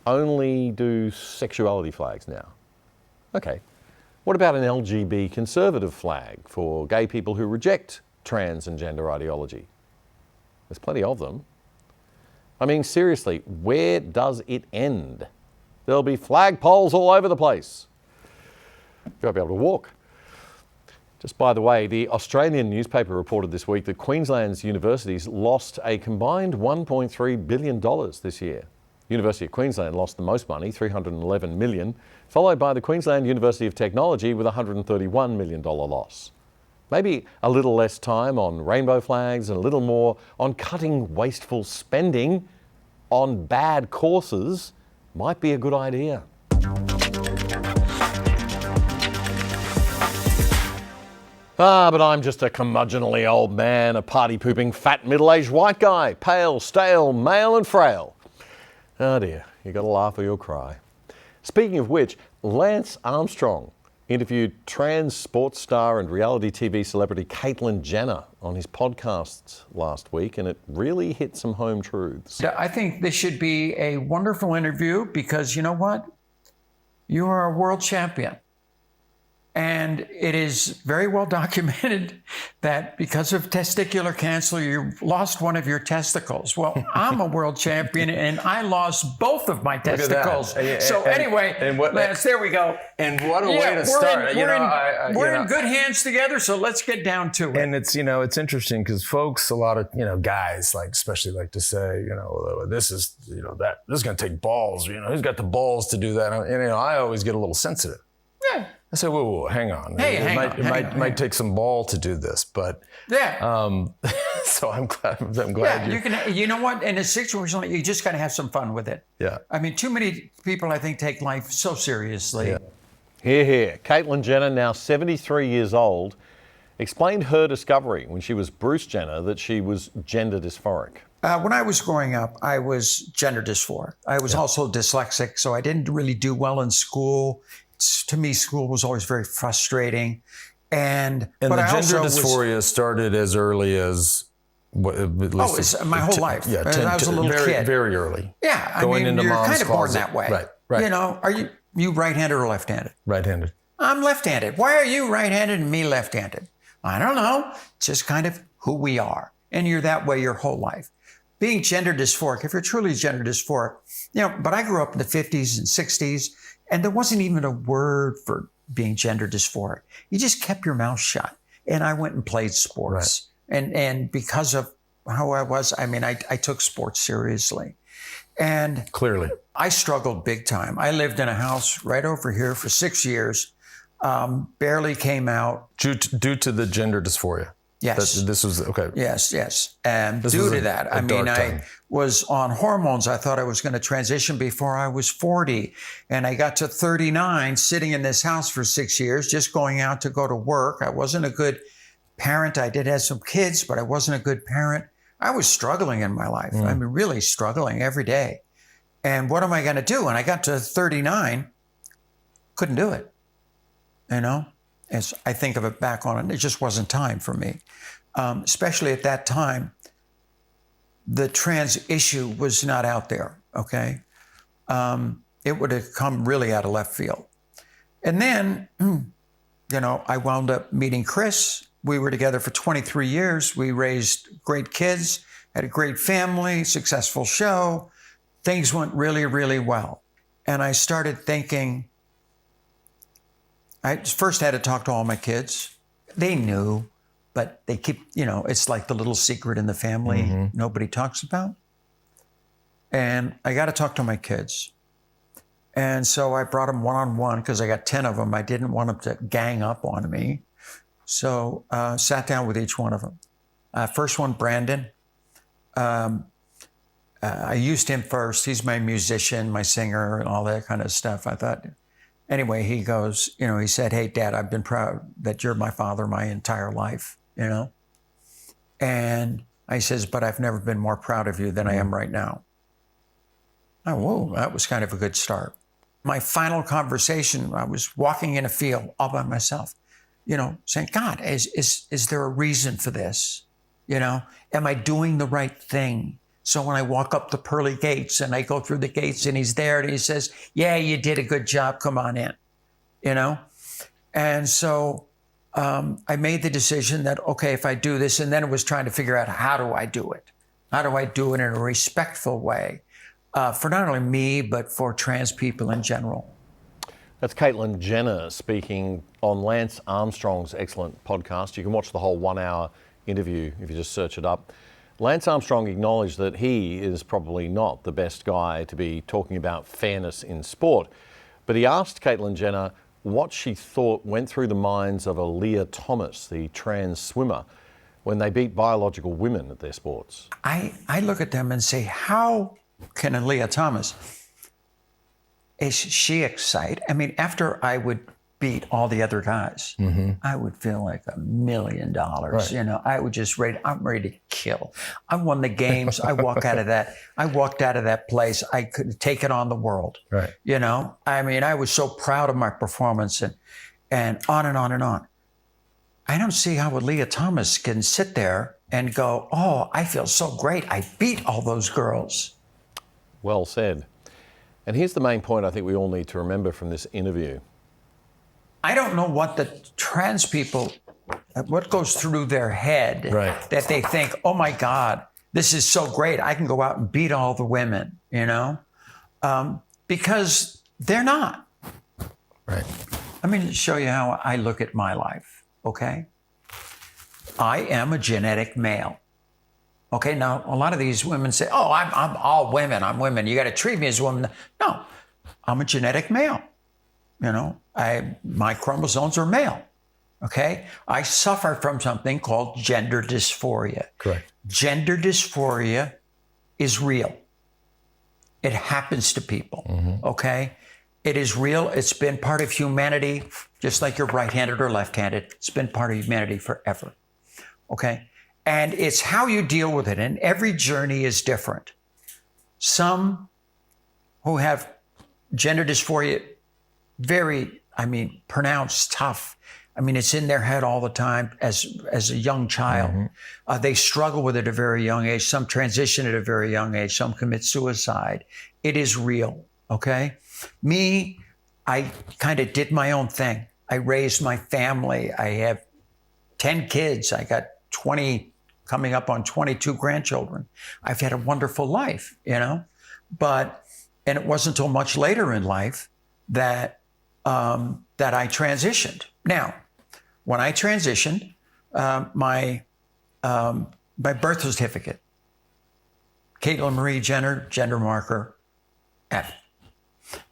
S1: only do sexuality flags now? Okay, what about an LGB conservative flag for gay people who reject trans and gender ideology? There's plenty of them. I mean, seriously, where does it end? There'll be flagpoles all over the place. You won't be able to walk. Just by the way, the Australian newspaper reported this week that Queensland's universities lost a combined $1.3 billion this year. University of Queensland lost the most money, $311 million, followed by the Queensland University of Technology with a $131 million loss. Maybe a little less time on rainbow flags and a little more on cutting wasteful spending on bad courses might be a good idea. But I'm just a curmudgeonly old man, a party-pooping, fat, middle-aged white guy, pale, stale, male and frail. Oh dear, you got to laugh or you'll cry. Speaking of which, Lance Armstrong interviewed trans sports star and reality TV celebrity Cate Blanchett on his podcast last week, and it really hit some home truths.
S21: I think this should be a wonderful interview because you know what? You are a world champion. And it is very well documented that because of testicular cancer, you lost one of your testicles. Well, I'm a world champion and I lost both of my testicles. So anyway, Lance, there we go.
S22: And what a way to start.
S21: We're in good hands together, so let's get down to it.
S22: And it's, it's interesting because folks, a lot of, guys especially like to say, this is, this is going to take balls. Who's got the balls to do that? And, I always get a little sensitive.
S21: Yeah.
S22: I said, whoa, hang on.
S21: Hey,
S22: it might take some ball to do this, but
S21: yeah.
S22: So I'm glad.
S21: You know what? In a situation like you just got to have some fun with it.
S22: Yeah.
S21: I mean, too many people I think take life so seriously.
S1: Yeah. Here. Caitlyn Jenner, now 73 years old, explained her discovery when she was Bruce Jenner that she was gender dysphoric.
S21: When I was growing up, I was gender dysphoric. I was also dyslexic, so I didn't really do well in school. To me, school was always very frustrating. And
S22: the gender dysphoria started as early as
S21: my whole life.
S22: Yeah,
S21: I was a little kid.
S22: Very early.
S21: Yeah,
S22: going into
S21: you're
S22: mom's
S21: kind of born
S22: closet.
S21: that way.
S22: Right.
S21: You know, are you right-handed or left-handed?
S22: Right-handed.
S21: I'm left-handed. Why are you right-handed and me left-handed? I don't know. It's just kind of who we are. And you're that way your whole life. Being gender dysphoric, if you're truly gender dysphoric, but I grew up in the 50s and 60s, and there wasn't even a word for being gender dysphoric. You just kept your mouth shut. And I went and played sports. Right. And because of how I was, I took sports seriously. And
S22: clearly,
S21: I struggled big time. I lived in a house right over here for 6 years, barely came out.
S22: Due to the gender dysphoria.
S21: Yes.
S22: This was, okay.
S21: Yes. And due to that, I was on hormones. I thought I was going to transition before I was 40. And I got to 39, sitting in this house for 6 years, just going out to go to work. I wasn't a good parent. I did have some kids, but I wasn't a good parent. I was struggling in my life. Really struggling every day. And what am I going to do? And I got to 39, couldn't do it, As I think of it back on it, it just wasn't time for me. Especially at that time, the trans issue was not out there, okay? It would have come really out of left field. And then, I wound up meeting Chris. We were together for 23 years. We raised great kids, had a great family, successful show. Things went really, really well. And I started thinking, I first had to talk to all my kids. They knew, but they keep, it's like the little secret in the family nobody talks about. And I got to talk to my kids. And so I brought them one-on-one because I got 10 of them. I didn't want them to gang up on me. So sat down with each one of them. First one, Brandon. I used him first. He's my musician, my singer, and all that kind of stuff. I thought... Anyway, he goes, he said, "Hey, Dad, I've been proud that you're my father my entire life, And I says, "But I've never been more proud of you than I am right now." Oh, whoa, that was kind of a good start. My final conversation, I was walking in a field all by myself, saying, "God, is there a reason for this? Am I doing the right thing?" So when I walk up the pearly gates and I go through the gates and he's there and he says, "Yeah, you did a good job. Come on in," And so I made the decision that, okay, if I do this, and then it was trying to figure out how do I do it? How do I do it in a respectful way for not only me, but for trans people in general?
S1: That's Caitlyn Jenner speaking on Lance Armstrong's excellent podcast. You can watch the whole 1 hour interview if you just search it up. Lance Armstrong acknowledged that he is probably not the best guy to be talking about fairness in sport, but he asked Caitlyn Jenner what she thought went through the minds of a Leah Thomas, the trans swimmer, when they beat biological women at their sports.
S21: I look at them and say, how can a Leah Thomas, is she excited? After I would beat all the other guys, I would feel like $1 million. Right. I would just I'm ready to kill. I won the games. I walked out of that place. I could take it on the world.
S22: Right.
S21: I was so proud of my performance and on and on and on. I don't see how a Leah Thomas can sit there and go, "Oh, I feel so great. I beat all those girls."
S1: Well said. And here's the main point I think we all need to remember from this interview.
S21: I don't know what the trans people, what goes through their head that they think, "Oh my God, this is so great. I can go out and beat all the women," because they're not.
S22: Right.
S21: Let me show you how I look at my life, okay? I am a genetic male. Okay, now a lot of these women say, "Oh, I'm all women. I'm women. You got to treat me as a woman." No, I'm a genetic male. You know, my chromosomes are male. Okay. I suffer from something called gender dysphoria.
S22: Correct.
S21: Gender dysphoria is real. It happens to people. Okay. It is real. It's been part of humanity, just like you're right-handed or left-handed. It's been part of humanity forever. Okay. And it's how you deal with it. And every journey is different. Some who have gender dysphoria, very, pronounced, tough. It's in their head all the time as a young child. They struggle with it at a very young age. Some transition at a very young age. Some commit suicide. It is real, okay? Me, I kind of did my own thing. I raised my family. I have 10 kids. I got 20, coming up on 22 grandchildren. I've had a wonderful life, you know? And it wasn't until much later in life that I transitioned. Now, when I transitioned, my birth certificate, Caitlin Marie Jenner, gender marker F.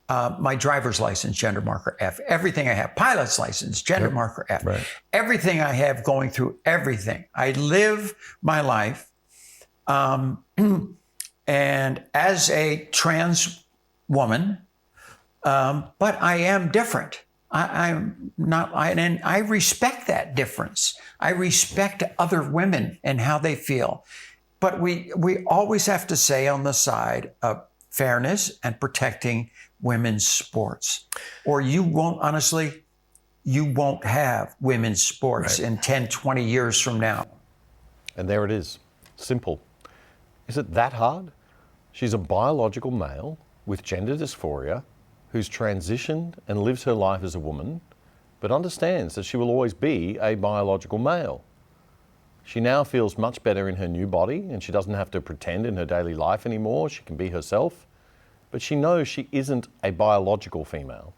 S21: My driver's license, gender marker F. Everything I have, pilot's license, gender marker F.
S22: Right.
S21: Everything I have going through everything. I live my life, and as a trans woman, but I am different. I'm not, and I respect that difference. I respect other women and how they feel. But we always have to say on the side of fairness and protecting women's sports. Or you won't, honestly, you won't have women's sports in 10, 20 years from now.
S1: And there it is. Simple. Is it that hard? She's a biological male with gender dysphoria who's transitioned and lives her life as a woman, but understands that she will always be a biological male. She now feels much better in her new body, and she doesn't have to pretend in her daily life anymore. She can be herself, but she knows she isn't a biological female,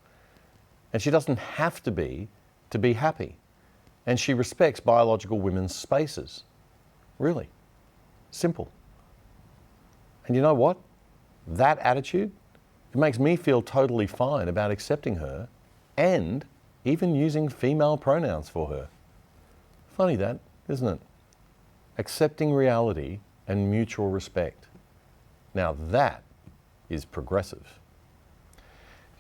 S1: and she doesn't have to be happy. And she respects biological women's spaces. Really. Simple. And you know what? That attitude, it makes me feel totally fine about accepting her and even using female pronouns for her. Funny that, isn't it? Accepting reality and mutual respect. Now that is progressive.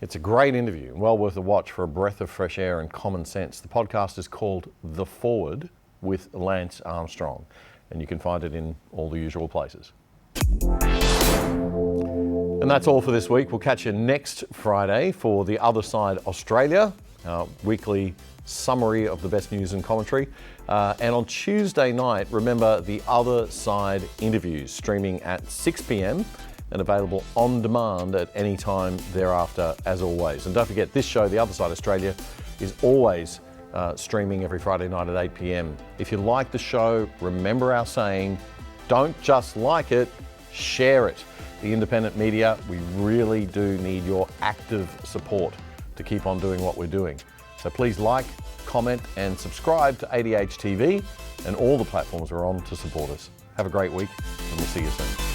S1: It's a great interview, well worth a watch for a breath of fresh air and common sense. The podcast is called The Forward with Lance Armstrong, and you can find it in all the usual places. And that's all for this week. We'll catch you next Friday for The Other Side Australia, our weekly summary of the best news and commentary. And on Tuesday night, remember The Other Side interviews streaming at 6 p.m. and available on demand at any time thereafter, as always. And don't forget, this show, The Other Side Australia, is always streaming every Friday night at 8 p.m. If you like the show, remember our saying, don't just like it, share it. The independent media, we really do need your active support to keep on doing what we're doing. So please like, comment, and subscribe to ADH TV and all the platforms we're on to support us. Have a great week, and we'll see you soon.